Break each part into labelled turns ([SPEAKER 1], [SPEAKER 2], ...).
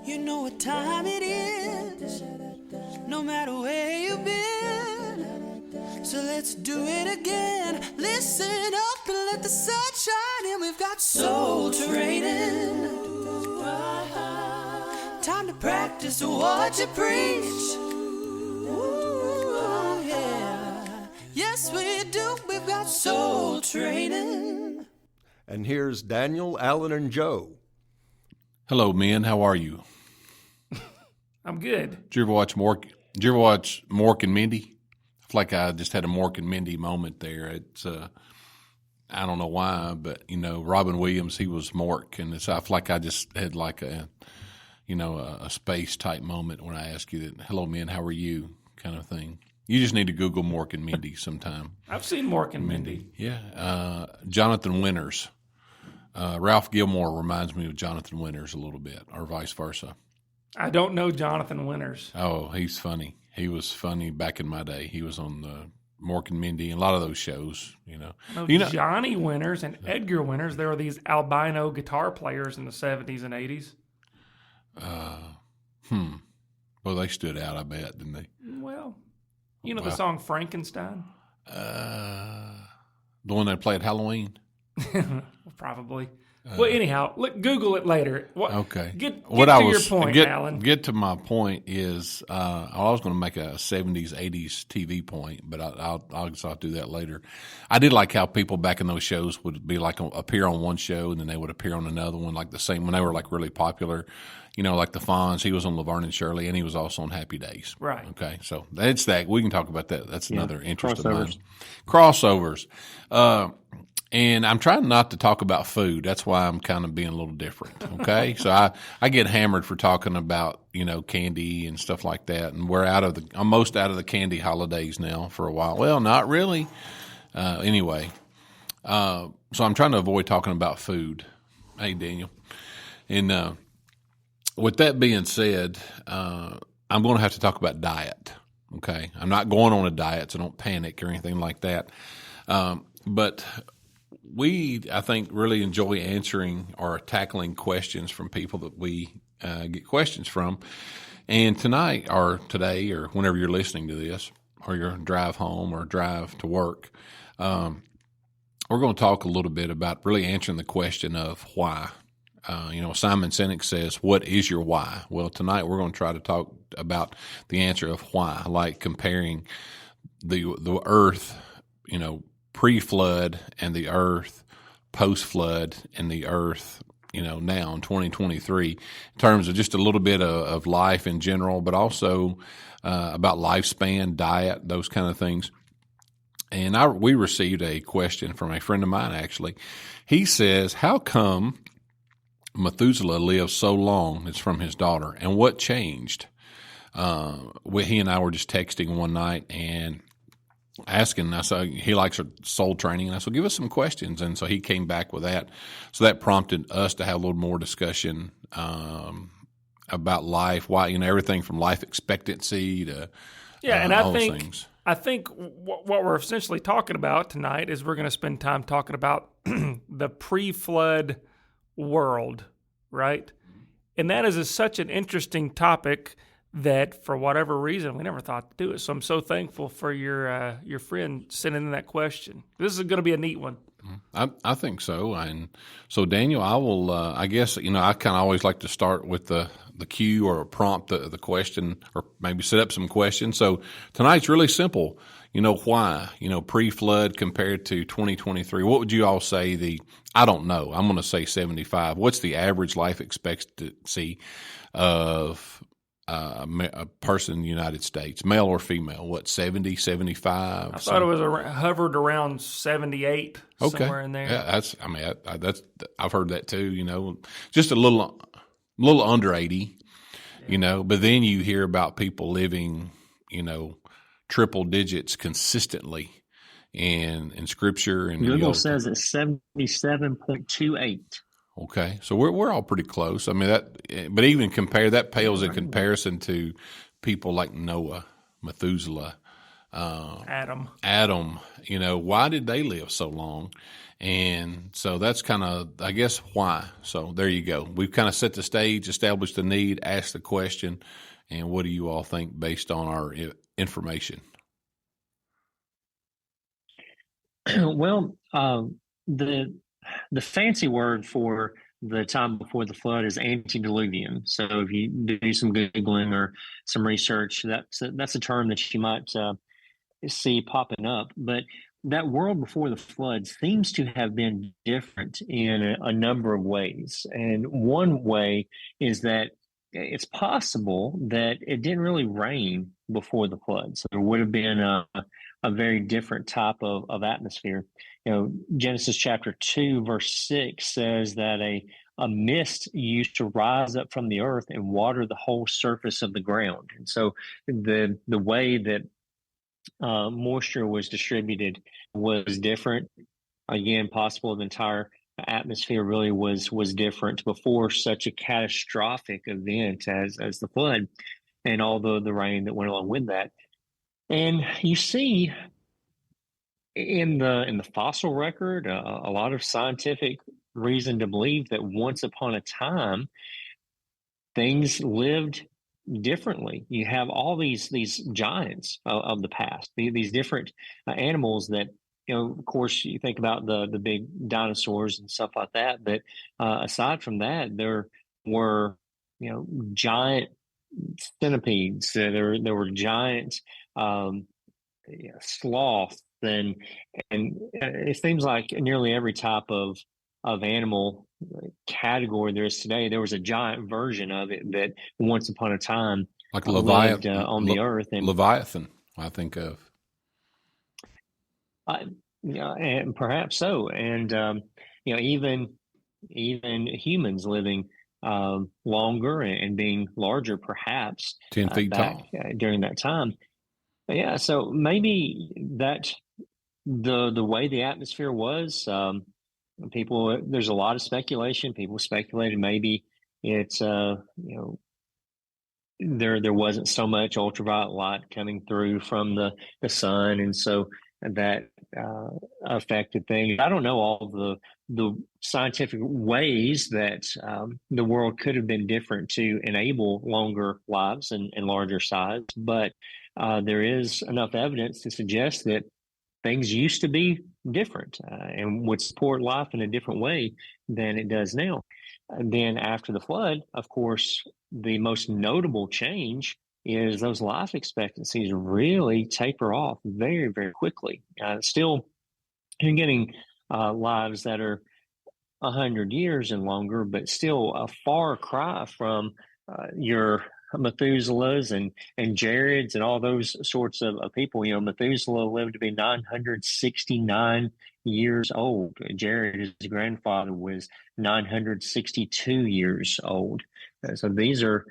[SPEAKER 1] You know what time it is, no matter where you've been. So let's do it again. Listen up and let the sun shine in. We've got soul training. Time to practice what you preach. Ooh, yeah. Yes, we do. We've got soul training.
[SPEAKER 2] And here's Daniel, Alan, and Joe.
[SPEAKER 3] Hello, men. How are you?
[SPEAKER 4] I'm good.
[SPEAKER 3] Did you ever watch Mork? Did you ever watch Mork and Mindy? I feel like I just had a Mork and Mindy moment there. It's I don't know why, but Robin Williams, he was Mork, and I feel like I just had like a space type moment when I ask you that. Hello, men. How are you? Kind of thing. You just need to Google Mork and Mindy sometime.
[SPEAKER 4] I've seen Mork and Mindy.
[SPEAKER 3] Yeah. Jonathan Winters. Ralph Gilmore reminds me of Jonathan Winters a little bit, or vice versa.
[SPEAKER 4] I don't know Jonathan Winters.
[SPEAKER 3] Oh, he's funny. He was funny back in my day. He was on the Mork and Mindy and a lot of those shows,
[SPEAKER 4] Johnny Winters and Edgar Winters, there were these albino guitar players in the 70s and 80s.
[SPEAKER 3] Well, they stood out, I bet, didn't they?
[SPEAKER 4] Well, the song Frankenstein?
[SPEAKER 3] The one that played Halloween?
[SPEAKER 4] Probably. Well, anyhow, Google it later.
[SPEAKER 3] Okay.
[SPEAKER 4] Get to your point, Alan.
[SPEAKER 3] Get to my point is I was going to make a 70s, 80s TV point, but I'll do that later. I did like how people back in those shows would be like appear on one show and then they would appear on another one, like the same when they were like really popular. Like the Fonz, he was on Laverne and Shirley, and he was also on Happy Days.
[SPEAKER 4] Right.
[SPEAKER 3] Okay, so that's that. We can talk about that. That's another interest of mine. Crossovers. And I'm trying not to talk about food. That's why I'm kind of being a little different, okay? So I get hammered for talking about, candy and stuff like that. And I'm most out of the candy holidays now for a while. Well, not really. Anyway, so I'm trying to avoid talking about food. Hey, Daniel. And with that being said, I'm going to have to talk about diet, okay? I'm not going on a diet, so don't panic or anything like that. But I think, really enjoy answering or tackling questions from people that we get questions from. And tonight or today or whenever you're listening to this or your drive home or drive to work, we're going to talk a little bit about really answering the question of why. Simon Sinek says, what is your why? Well, tonight we're going to try to talk about the answer of why, like comparing the earth, pre-flood and the earth post-flood and the earth, now in 2023 in terms of just a little bit of life in general, but also about lifespan, diet, those kind of things. And we received a question from a friend of mine, actually. He says, how come Methuselah lived so long? It's from his daughter. And what changed? He and I were just texting one night and asking. I said he likes soul training, and I said, give us some questions. And so he came back with that. So that prompted us to have a little more discussion about life, why everything from life expectancy to
[SPEAKER 4] and
[SPEAKER 3] all those things.
[SPEAKER 4] I think what we're essentially talking about tonight is we're going to spend time talking about the pre-flood world, right? And that is such an interesting topic that for whatever reason we never thought to do it. So I'm so thankful for your friend sending in that question. This is going to be a neat one.
[SPEAKER 3] I think so. And so Daniel, I will. I guess I kind of always like to start with the cue or prompt the question, or maybe set up some questions. So tonight's really simple. Why? Pre-flood compared to 2023. What would you all say I don't know. I'm going to say 75. What's the average life expectancy of a person in the United States, male or female? 70, 75?
[SPEAKER 4] I thought it was hovered around 78, somewhere in there.
[SPEAKER 3] Yeah, I've heard that too. Just a little under 80. But then you hear about people living, triple digits consistently in Scripture. And
[SPEAKER 5] Google says it's 77.28.
[SPEAKER 3] Okay, so we're all pretty close. I mean but even that pales in comparison to people like Noah, Methuselah,
[SPEAKER 4] Adam.
[SPEAKER 3] Why did they live so long? And so that's kind of, I guess, why. So there you go. We've kind of set the stage, established the need, asked the question, and what do you all think based on our information?
[SPEAKER 5] Well, the fancy word for the time before the flood is antediluvian. So if you do some Googling or some research, that's a term that you might see popping up. But that world before the flood seems to have been different in a number of ways. And one way is that it's possible that it didn't really rain before the flood. So there would have been a very different type of atmosphere. Genesis chapter 2, verse 6 says that a mist used to rise up from the earth and water the whole surface of the ground. And so the way that moisture was distributed was different. Again, possible the entire atmosphere really was different before such a catastrophic event as the flood and all the rain that went along with that. And you see in the fossil record a lot of scientific reason to believe that once upon a time things lived differently. You have all these giants of the past, these different animals that, of course, you think about the big dinosaurs and stuff like that. But aside from that, there were, giant centipedes. There were giant sloths, and it seems like nearly every type of animal category there is today, there was a giant version of it that once upon a time
[SPEAKER 3] like
[SPEAKER 5] lived on the earth. And
[SPEAKER 3] Leviathan, I think of.
[SPEAKER 5] And perhaps so. And even humans living longer and being larger, perhaps
[SPEAKER 3] 10 feet tall
[SPEAKER 5] during that time. Yeah, so maybe that the way the atmosphere was. There's a lot of speculation. People speculated maybe it's there wasn't so much ultraviolet light coming through from the sun, and so that affected things. I don't know all the scientific ways that the world could have been different to enable longer lives and larger size, but there is enough evidence to suggest that things used to be different and would support life in a different way than it does now. And then after the flood, of course, the most notable change is those life expectancies really taper off very, very quickly. Still, you're getting lives that are 100 years and longer, but still a far cry from your Methuselahs and Jareds and all those sorts of people. Methuselah lived to be 969 years old. Jared, his grandfather, was 962 years old. So these are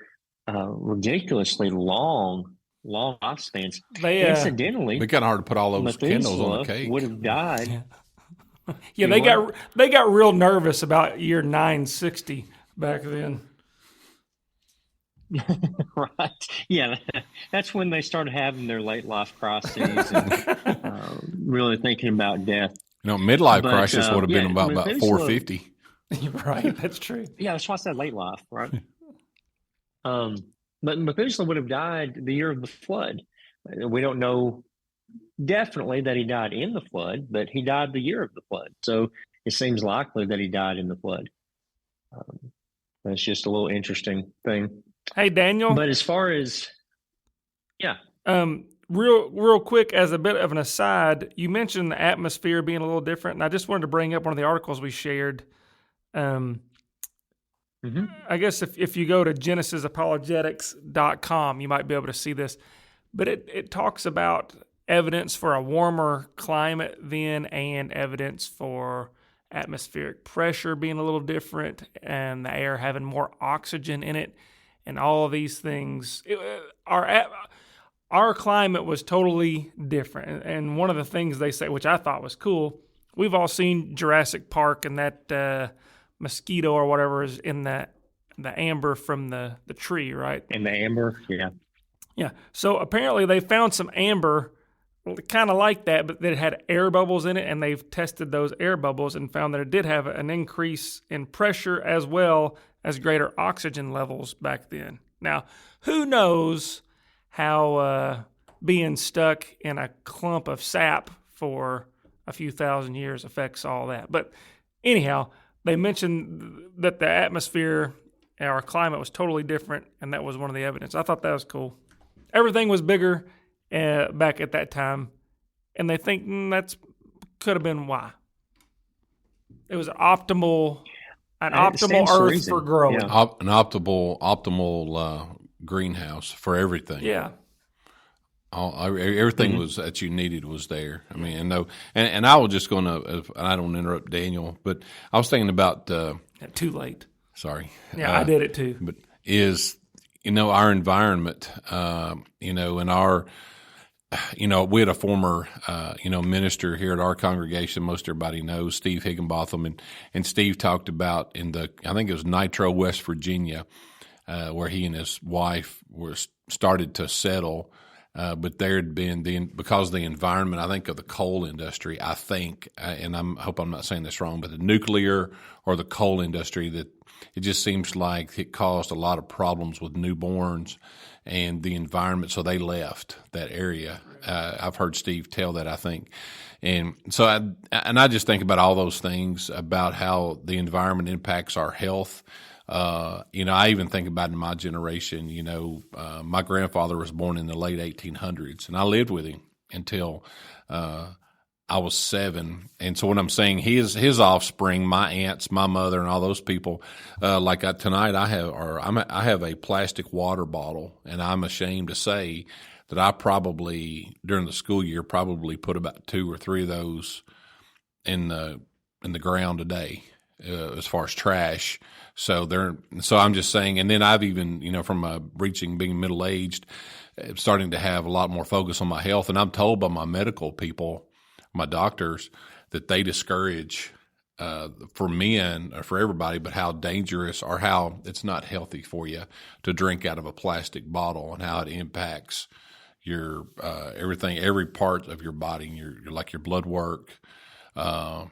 [SPEAKER 5] ridiculously long lifespans. Incidentally,
[SPEAKER 3] it's kind of hard to put all those candles on the cake.
[SPEAKER 5] Would have died.
[SPEAKER 4] Yeah, they got real nervous about year 960 back then.
[SPEAKER 5] Right. Yeah, that's when they started having their late life crises and really thinking about death.
[SPEAKER 3] Midlife crisis would have been about 450.
[SPEAKER 4] Right, that's true.
[SPEAKER 5] Yeah, that's why I said late life, right? But Methuselah would have died the year of the flood. We don't know definitely that he died in the flood, but he died the year of the flood. So it seems likely that he died in the flood. That's just a little interesting thing.
[SPEAKER 4] Hey, Daniel.
[SPEAKER 5] But as far as,
[SPEAKER 4] real quick, as a bit of an aside, you mentioned the atmosphere being a little different, and I just wanted to bring up one of the articles we shared. I guess if you go to genesisapologetics.com, you might be able to see this. But it talks about evidence for a warmer climate then and evidence for atmospheric pressure being a little different and the air having more oxygen in it. And all of these things, our climate was totally different. And one of the things they say, which I thought was cool, we've all seen Jurassic Park and that mosquito or whatever is in the amber from the tree, right?
[SPEAKER 5] In the amber, yeah.
[SPEAKER 4] Yeah. So apparently they found some amber kind of like that, but that it had air bubbles in it, and they've tested those air bubbles and found that it did have an increase in pressure as well as greater oxygen levels back then. Now, who knows how being stuck in a clump of sap for a few thousand years affects all that. But anyhow, they mentioned that the atmosphere, our climate was totally different, and that was one of the evidence. I thought that was cool. Everything was bigger back at that time, and they think that's could have been why. It was an optimal Earth
[SPEAKER 5] reason.
[SPEAKER 4] for growing.
[SPEAKER 5] Yeah.
[SPEAKER 3] An optimal greenhouse for everything.
[SPEAKER 4] Yeah.
[SPEAKER 3] Everything was that you needed was there. I mean, and I was just going to, I don't interrupt Daniel, but I was thinking about,
[SPEAKER 4] Too late.
[SPEAKER 3] sorry.
[SPEAKER 4] Yeah, I did it too.
[SPEAKER 3] But is, our environment, in our, we had a former, minister here at our congregation, most everybody knows, Steve Higginbotham, and Steve talked about I think it was Nitro, West Virginia, where he and his wife started to settle. But there had been because of the environment, I think of the coal industry, and I hope I'm not saying this wrong, but the nuclear or the coal industry, that it just seems like it caused a lot of problems with newborns and the environment. So they left that area. I've heard Steve tell that, I think. And so I just think about all those things about how the environment impacts our health. I even think about in my generation, my grandfather was born in the late 1800s, and I lived with him until I was 7. And so when I'm saying his offspring, my aunts, my mother, and all those people, tonight I have a plastic water bottle, and I'm ashamed to say that I probably during the school year probably put about 2 or 3 of those in the ground a day. As far as trash. So I'm just saying, and then I've even, from being middle-aged, starting to have a lot more focus on my health. And I'm told by my medical people, my doctors, that they discourage for men or for everybody, but how dangerous or how it's not healthy for you to drink out of a plastic bottle and how it impacts your everything, every part of your body, your blood work, all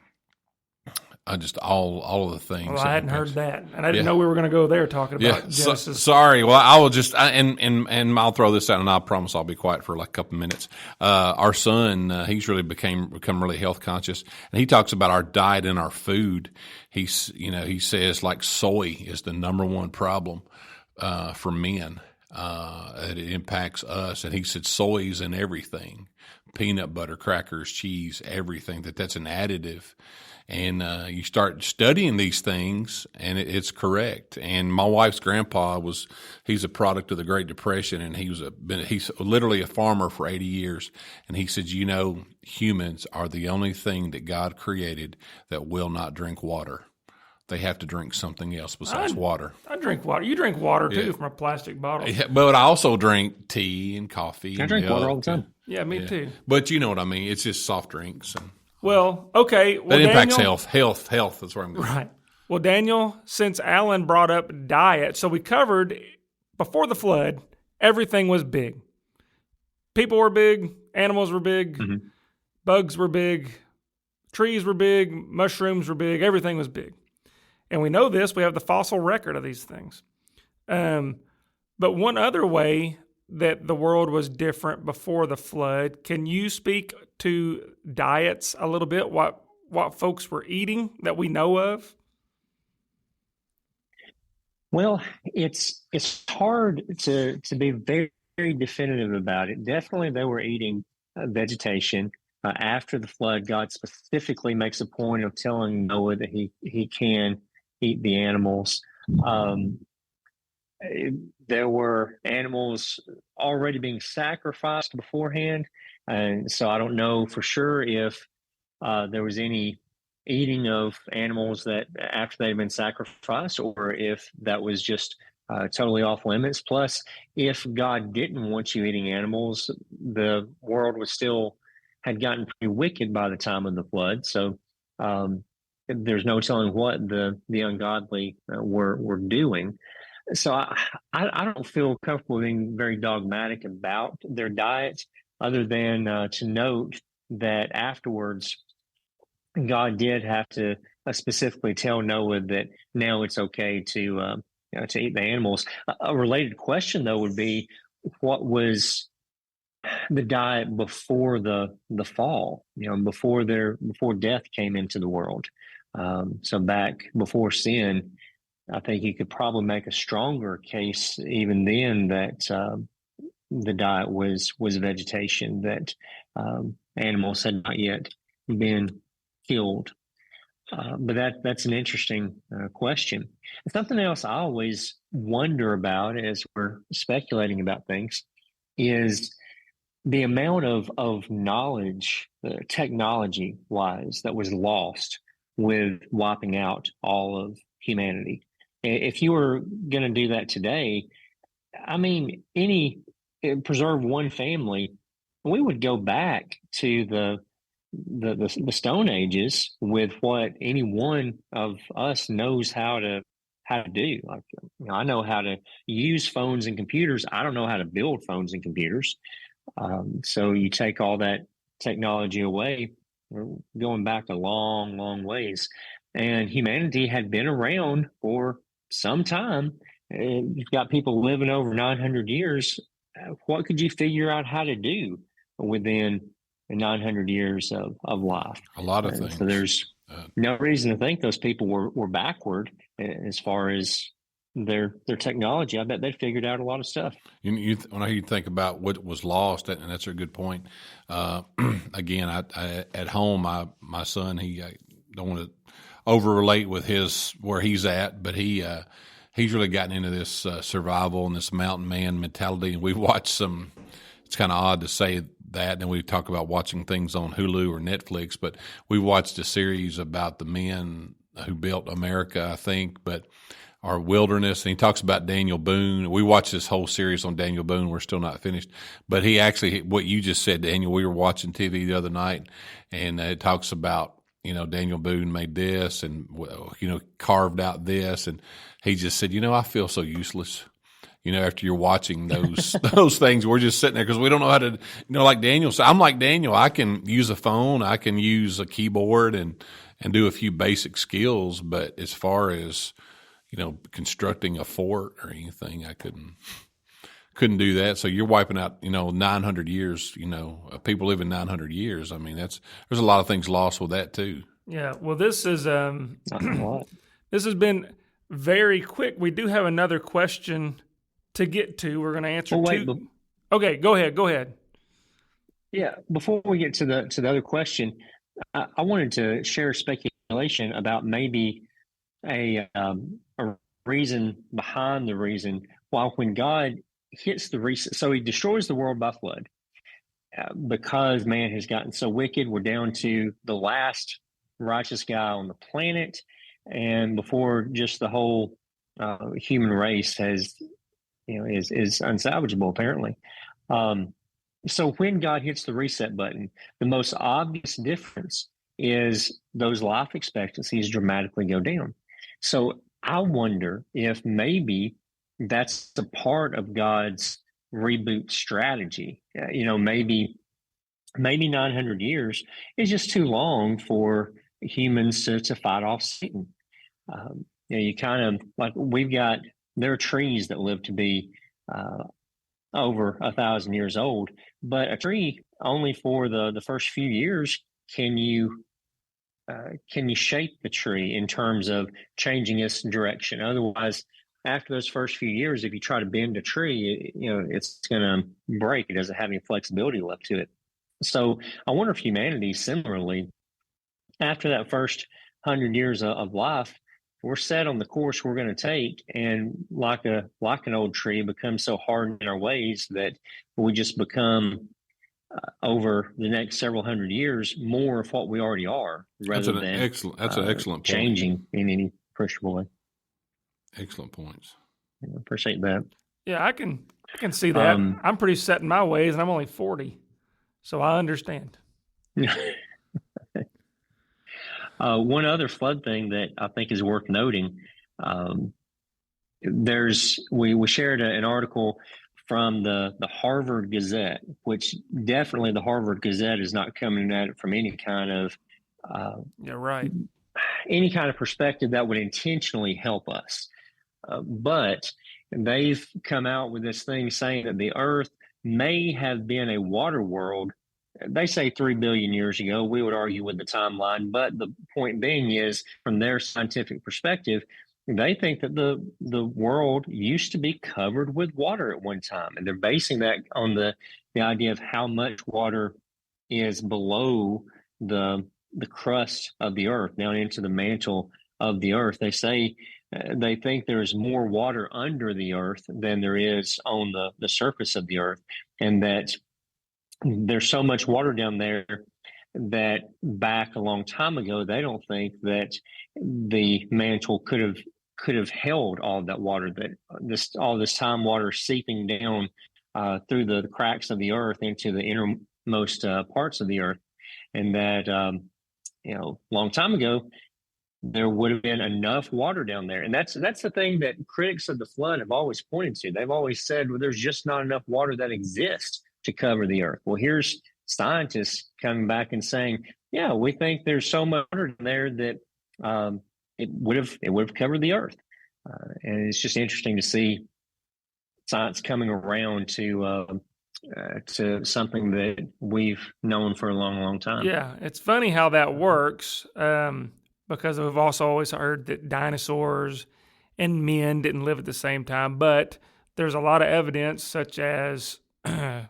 [SPEAKER 3] of the things.
[SPEAKER 4] Well, I hadn't heard that, and I didn't know we were going to go there talking about Genesis.
[SPEAKER 3] Sorry. Well, I will just and I'll throw this out, and I promise I'll be quiet for like a couple minutes. Our son, he's really become really health conscious, and he talks about our diet and our food. He says like soy is the number one problem for men. It impacts us, and he said soy's in everything, peanut butter, crackers, cheese, everything. That's an additive. And you start studying these things, and it's correct. And my wife's grandpa he's a product of the Great Depression, and he's literally a farmer for 80 years. And he said, humans are the only thing that God created that will not drink water. They have to drink something else besides water.
[SPEAKER 4] I drink water. You drink water too from a plastic bottle.
[SPEAKER 3] Yeah, but I also drink tea and coffee.
[SPEAKER 5] I drink water all the time.
[SPEAKER 4] Yeah, me too.
[SPEAKER 3] But you know what I mean. It's just soft drinks.
[SPEAKER 4] Well, okay. Well,
[SPEAKER 3] that impacts
[SPEAKER 4] Daniel,
[SPEAKER 3] health. That's where I'm going.
[SPEAKER 4] Right. Well, Daniel, since Alan brought up diet, so we covered before the flood, everything was big. People were big, animals were big, bugs were big, trees were big, mushrooms were big, everything was big. And we know this, we have the fossil record of these things. But one other way that the world was different before the flood, can you speak to diets a little bit, what folks were eating that we know of?
[SPEAKER 5] Well, it's hard to be very, very definitive about it. Definitely they were eating vegetation. After the flood, God specifically makes a point of telling Noah that he can eat the animals. There were animals already being sacrificed beforehand. And so I don't know for sure if there was any eating of animals that after they'd been sacrificed, or if that was just totally off limits. Plus, if God didn't want you eating animals, the world had gotten pretty wicked by the time of the flood. So there's no telling what the ungodly were doing. So I don't feel comfortable being very dogmatic about their diet. other than to note that afterwards, God did have to specifically tell Noah that now it's okay to eat the animals. A related question, though, would be, what was the diet before the fall? Before death came into the world. So back before sin, I think you could probably make a stronger case even then that the diet was vegetation, that animals had not yet been killed. But that's an interesting question. Something else I always wonder about as we're speculating about things is the amount of knowledge, technology-wise, that was lost with wiping out all of humanity. If you were going to do that today, I mean, preserve one family, we would go back to the Stone Ages with what any one of us knows how to do. Like, I know how to use phones and computers. I don't know how to build phones and computers. So you take all that technology away, we're going back a long, long ways. And humanity had been around for some time. You've got people living over 900 years. What could you figure out how to do within 900 years of life?
[SPEAKER 3] A lot of things.
[SPEAKER 5] So there's no reason to think those people were backward as far as their technology. I bet they figured out a lot of stuff.
[SPEAKER 3] When you think about what was lost, and that's a good point. Again, I at home, my son, I don't want to over-relate with where he's at, but he's really gotten into this survival and this mountain man mentality. And we've watched some. It's kind of odd to say that, and we talk about watching things on Hulu or Netflix, but we watched a series about the men who built America, I think, but our wilderness, and he talks about Daniel Boone. We watched this whole series on Daniel Boone. We're still not finished, but he actually, what you just said, Daniel, we were watching TV the other night, and it talks about, Daniel Boone made this and, carved out this, and he just said, I feel so useless. After you're watching those things, we're just sitting there because we don't know how to, like Daniel said, I'm like Daniel. I can use a phone, I can use a keyboard and do a few basic skills, but as far as, constructing a fort or anything, I couldn't do that. So you're wiping out, 900 years, people living 900 years. I mean, there's a lot of things lost with that too.
[SPEAKER 4] Yeah. Well, this is, this has been very quick. We do have another question to get to. We're going to answer two. Okay, go ahead.
[SPEAKER 5] Yeah, before we get to the other question, I wanted to share speculation about maybe a reason behind the reason why, when God hits the reset, so he destroys the world by flood because man has gotten so wicked. We're down to the last righteous guy on the planet, and before just the whole human race has is unsalvageable apparently. So when God hits the reset button, the most obvious difference is those life expectancies dramatically go down. So I wonder if maybe that's a part of God's reboot strategy. Maybe 900 years is just too long for humans to fight off Satan. You kind of like there are trees that live to be over 1,000 years old, but a tree only for the first few years can you shape the tree in terms of changing its direction. Otherwise, after those first few years, if you try to bend a tree, it's going to break. It doesn't have any flexibility left to it. So I wonder if humanity, similarly, after that first 100 years of life, we're set on the course we're going to take, and like an old tree, become so hardened in our ways that we just become over the next several hundred years more of what we already are, rather than an excellent point. Changing in any appreciable way.
[SPEAKER 3] Excellent points.
[SPEAKER 5] Appreciate that.
[SPEAKER 4] Yeah, I can see that. I'm pretty set in my ways, and I'm only 40, so I understand.
[SPEAKER 5] One other flood thing that I think is worth noting, we shared an article from the Harvard Gazette, which definitely the Harvard Gazette is not coming at it from any kind of
[SPEAKER 4] yeah, right.
[SPEAKER 5] any kind of perspective that would intentionally help us. But they've come out with this thing saying that the Earth may have been a water world. They say 3 billion years ago. We would argue with the timeline, but the point being is, from their scientific perspective, they think that the world used to be covered with water at one time, and they're basing that on the idea of how much water is below the crust of the Earth, down into the mantle of the Earth. They say they think there's more water under the Earth than there is on the surface of the Earth, and that there's so much water down there that back a long time ago, they don't think that the mantle could have held all of that water, that all this time water seeping down through the cracks of the Earth into the innermost parts of the Earth, and that long time ago there would have been enough water down there. And that's the thing that critics of the flood have always pointed to. They've always said, well, there's just not enough water that exists to cover the Earth. Well, here's scientists coming back and saying, yeah, we think there's so much water in there that it would have covered the Earth. And it's just interesting to see science coming around to something that we've known for a long, long time.
[SPEAKER 4] Yeah, it's funny how that works, because we've also always heard that dinosaurs and men didn't live at the same time, but there's a lot of evidence, such as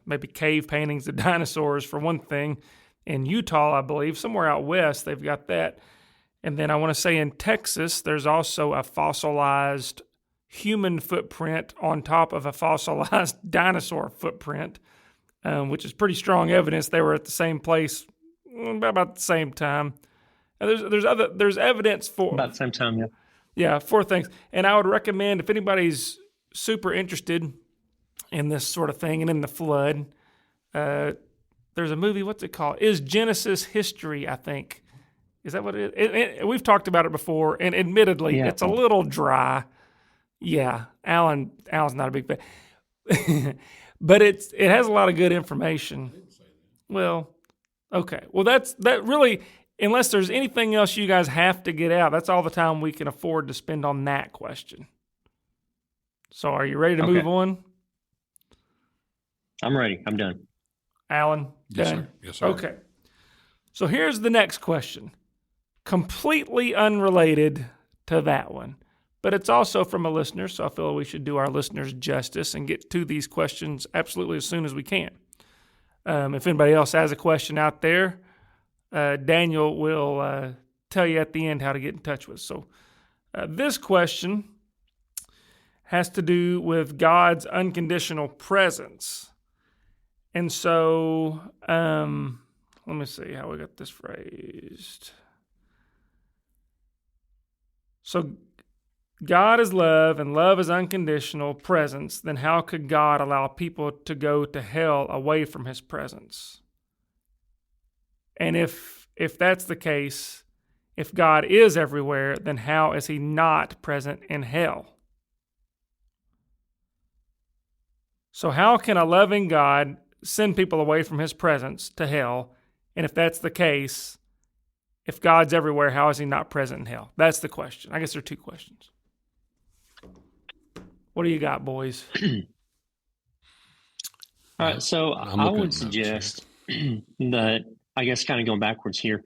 [SPEAKER 4] maybe cave paintings of dinosaurs, for one thing. In Utah, I believe, somewhere out west, they've got that. And then I want to say in Texas, there's also a fossilized human footprint on top of a fossilized dinosaur footprint, which is pretty strong evidence they were at the same place about the same time. And there's evidence for
[SPEAKER 5] about the same time, yeah.
[SPEAKER 4] Yeah, for things. And I would recommend, if anybody's super interested in this sort of thing and in the flood, there's a movie, what's it called? Is Genesis History, I think. Is that what it is? We've talked about it before, and admittedly, It's a little dry. Yeah, Alan's not a big fan. But it has a lot of good information. Well, okay. Well, that really, unless there's anything else you guys have to get out, that's all the time we can afford to spend on that question. So are you ready to move on?
[SPEAKER 5] I'm ready. I'm done.
[SPEAKER 4] Alan?
[SPEAKER 3] Yes,
[SPEAKER 4] done?
[SPEAKER 3] sir. Yes, sir.
[SPEAKER 4] Okay. So here's the next question. Completely unrelated to that one, but it's also from a listener, so I feel we should do our listeners justice and get to these questions absolutely as soon as we can. If anybody else has a question out there, Daniel will tell you at the end how to get in touch with us. So this question has to do with God's unconditional presence. And so, let me see how we got this phrased. So, God is love, and love is unconditional presence. Then how could God allow people to go to hell away from his presence? And if that's the case, if God is everywhere, then how is he not present in hell? So how can a loving God send people away from his presence to hell? And if that's the case, if God's everywhere, how is he not present in hell? That's the question. I guess there are two questions. What do you got, boys?
[SPEAKER 5] All right, so I would suggest that, I guess kind of going backwards here,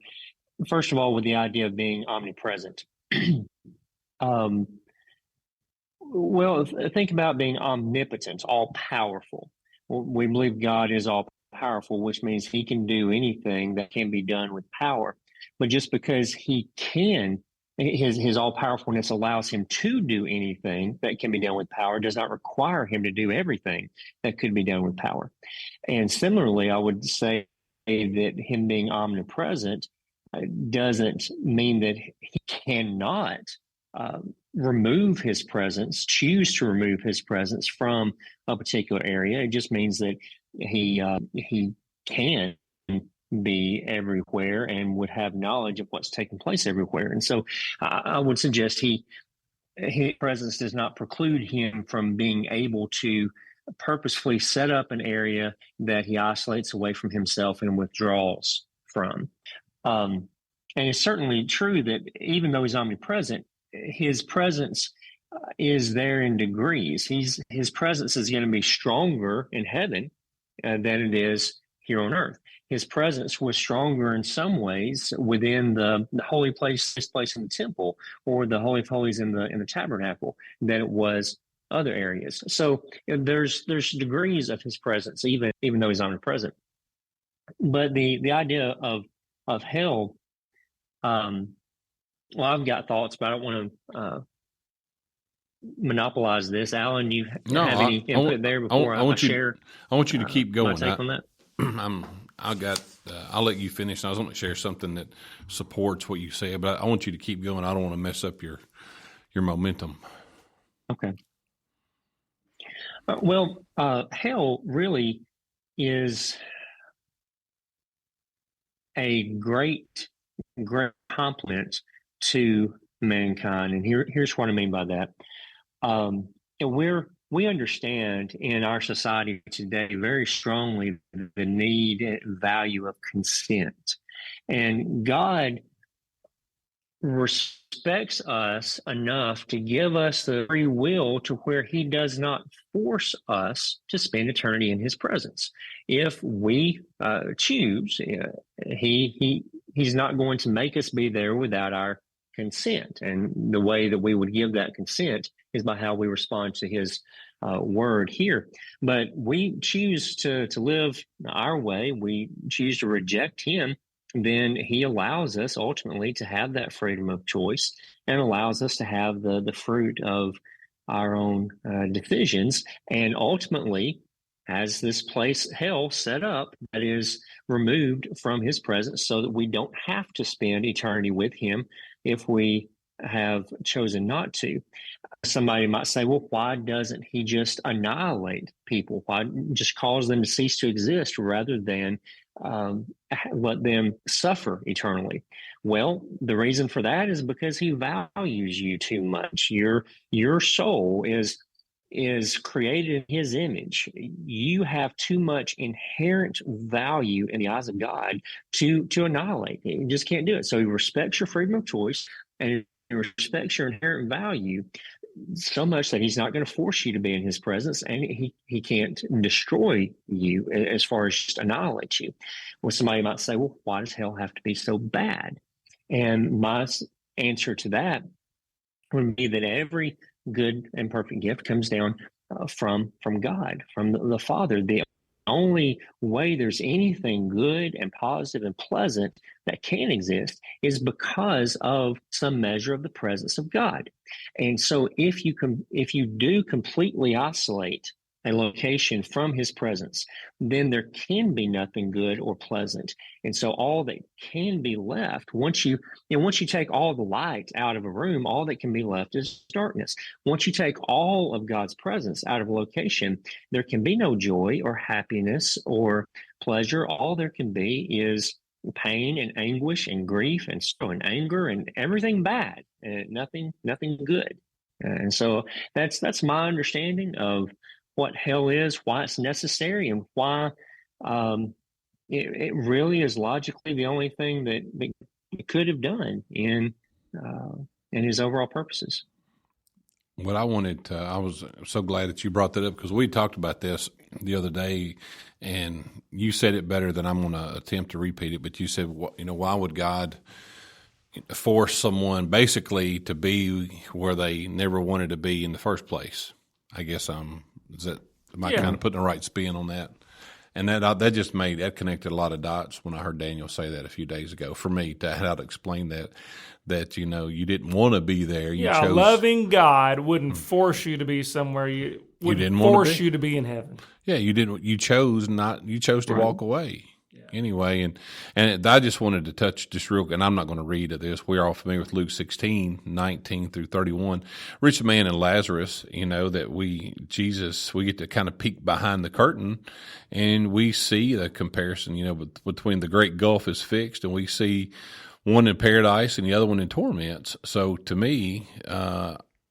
[SPEAKER 5] first of all, with the idea of being omnipresent. Well, think about being omnipotent, all-powerful. We believe God is all-powerful, which means he can do anything that can be done with power. But just because he can, his all-powerfulness allows him to do anything that can be done with power, does not require him to do everything that could be done with power. And similarly, I would say that him being omnipresent doesn't mean that he cannot remove his presence, choose to remove his presence from a particular area. It just means that he can be everywhere and would have knowledge of what's taking place everywhere. And so I would suggest his presence does not preclude him from being able to purposefully set up an area that he isolates away from himself and withdraws from. And it's certainly true that even though he's omnipresent, his presence is there in degrees. His presence is going to be stronger in heaven than it is here on earth. His presence was stronger in some ways within the holy place, this place in the temple, or the Holy of Holies in the tabernacle, than it was other areas. So there's degrees of his presence, even though he's omnipresent. But the idea of hell, well, I've got thoughts, but I don't want to monopolize this. Alan, you have any input there before I share?
[SPEAKER 3] I want you to keep going.
[SPEAKER 5] My take on that.
[SPEAKER 3] I'll let you finish. I was going to share something that supports what you say, but I want you to keep going. I don't want to mess up your momentum.
[SPEAKER 5] Okay. Hell really is a great compliment to mankind, and here's what I mean by that. And we understand in our society today very strongly the need and value of consent, and God respects us enough to give us the free will to where he does not force us to spend eternity in his presence. If we choose, he's not going to make us be there without our consent. And the way that we would give that consent is by how we respond to his word here. But we choose to live our way. We choose to reject him. Then he allows us ultimately to have that freedom of choice and allows us to have the fruit of our own decisions, and ultimately has this place, hell, set up that is removed from his presence so that we don't have to spend eternity with him if we have chosen not to. Somebody might say, well, why doesn't he just annihilate people? Why just cause them to cease to exist rather than let them suffer eternally? Well, the reason for that is because he values you too much. Your soul is created in his image. You have too much inherent value in the eyes of God to annihilate. You just can't do it. So he respects your freedom of choice and he respects your inherent value so much that he's not going to force you to be in his presence, and he can't destroy you as far as just annihilate you. Well, somebody might say, well, why does hell have to be so bad? And my answer to that would be that every good and perfect gift comes down from God, from the Father. The only way there's anything good and positive and pleasant that can exist is because of some measure of the presence of God. And so if you do completely isolate a location from his presence, then there can be nothing good or pleasant. And so all that can be left, once you take all the light out of a room, all that can be left is darkness. Once you take all of God's presence out of a location, there can be no joy or happiness or pleasure. All there can be is pain and anguish and grief and sorrow and anger and everything bad, and nothing good. And so that's my understanding of what hell is, why it's necessary, and why it really is logically the only thing that it could have done in his overall purposes.
[SPEAKER 3] What I was so glad that you brought that up, because we talked about this the other day, and you said it better than I'm going to attempt to repeat it. But you said, why would God force someone basically to be where they never wanted to be in the first place? I guess am I kind of putting the right spin on that? And that just connected a lot of dots when I heard Daniel say that a few days ago. For me, to how to explain that you didn't want to be there. You chose.
[SPEAKER 4] Loving God wouldn't force you to be somewhere. You wouldn't force you to be in heaven. Yeah,
[SPEAKER 3] you didn't. You chose not. You chose to walk away. Anyway, and I just wanted to touch just real, and I'm not going to read this. We're all familiar with Luke 16:19 through 31. Rich man and Lazarus, that we get to kind of peek behind the curtain, and we see the comparison, between the great gulf is fixed, and we see one in paradise and the other one in torments. So to me,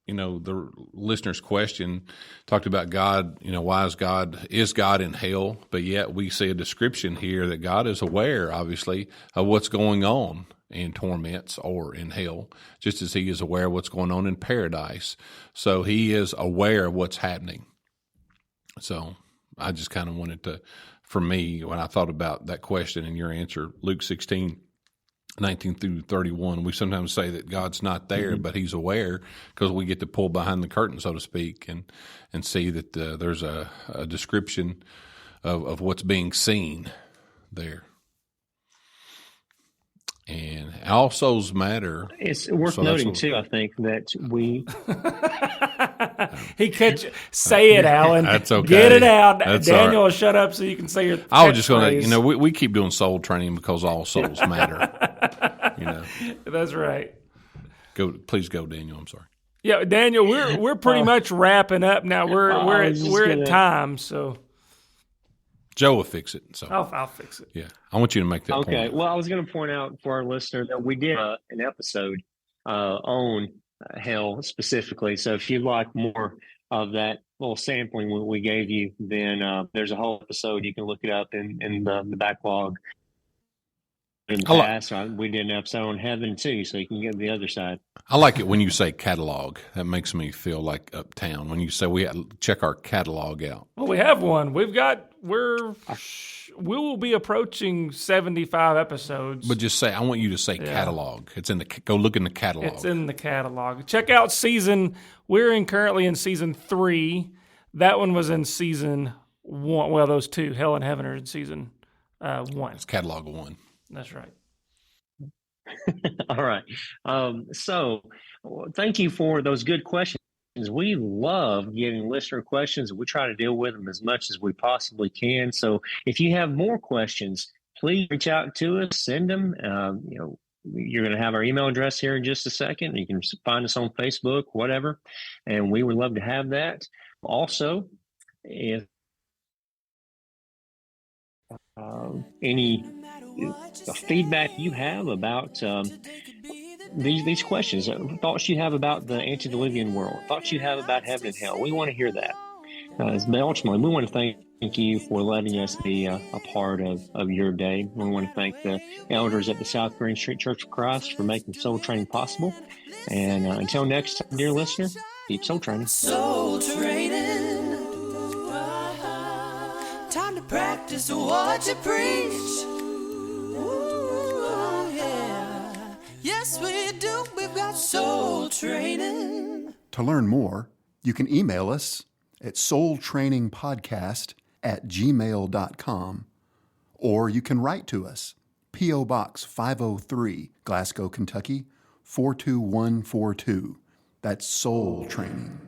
[SPEAKER 3] the listener's question talked about God, why is God in hell? But yet we see a description here that God is aware, obviously, of what's going on in torments or in hell, just as he is aware of what's going on in paradise. So he is aware of what's happening. So I just kind of wanted to, for me, when I thought about that question and your answer, Luke 16:19 through 31, we sometimes say that God's not there, but he's aware, because we get to pull behind the curtain, so to speak, and see that there's a description of what's being seen there. And all souls matter.
[SPEAKER 5] It's worth noting too, I think, that we
[SPEAKER 4] he could say it, Alan.
[SPEAKER 3] That's okay.
[SPEAKER 4] Get it out.
[SPEAKER 3] That's
[SPEAKER 4] Daniel,
[SPEAKER 3] all right.
[SPEAKER 4] Shut up so you can say your.
[SPEAKER 3] I was just going to, we keep doing soul training because all souls matter.
[SPEAKER 4] That's right.
[SPEAKER 3] Please go, Daniel. I'm sorry.
[SPEAKER 4] Yeah, Daniel, we're pretty much wrapping up now. We're at time, so.
[SPEAKER 3] Joe will fix it. So
[SPEAKER 4] I'll fix it.
[SPEAKER 3] Yeah, I want you to make that point.
[SPEAKER 5] Okay. Well, I was going to point out for our listener that we did an episode on hell specifically. So if you'd like more of that little sampling we gave you, then there's a whole episode. You can look it up in the backlog. In the past, we did an episode on heaven too, so you can get the other side.
[SPEAKER 3] I like it when you say catalog. That makes me feel like uptown. When you say we check our catalog out.
[SPEAKER 4] Well, we have one. We will be approaching 75 episodes.
[SPEAKER 3] But just say, I want you to say catalog. It's go look in the catalog.
[SPEAKER 4] It's in the catalog. Check out we're currently in season 3. That one was in season 1. Well, those two, Hell and Heaven, are in season 1.
[SPEAKER 3] It's catalog 1.
[SPEAKER 4] That's right.
[SPEAKER 5] All right. So thank you for those good questions. We love getting listener questions. We try to deal with them as much as we possibly can. So if you have more questions, please reach out to us, send them. You're going to have our email address here in just a second. You can find us on Facebook, whatever. And we would love to have that. Also, if any feedback you have about these questions, thoughts you have about the antediluvian world, thoughts you have about heaven and hell, we want to hear that. Ultimately, we want to thank you for letting us be a part of your day. We want to thank the elders at the South Green Street Church of Christ for making soul training possible. And until next time, dear listener, keep soul training.
[SPEAKER 1] Soul training. Time to practice what you preach. Ooh, yeah. Yes, we do. We've got soul training.
[SPEAKER 6] To learn more, you can email us at soultrainingpodcast@gmail.com, or you can write to us, P.O. Box 503, Glasgow, Kentucky, 42142. That's Soul Training.